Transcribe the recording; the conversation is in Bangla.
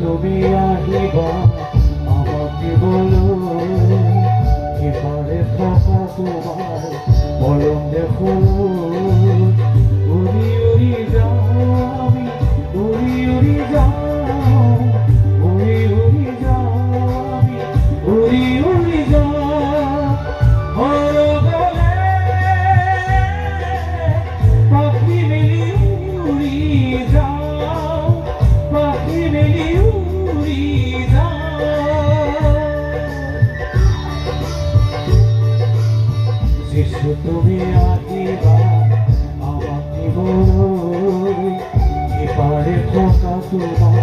তুমি আহিবা আমাকে বলো এবারে থাকা তোমার মলম দেখো উড়ি উড়ি যাও আমি উড়ি উড়ি যাও উড়ি উড়ি যাও আমি উড়ি উড়ি যাও পাখি মেলি উড়ি যাও পাখি মেলি উড়ি যাও শিশু তুমি আহিবা আমাকে বলো এবারে থাকা তোমার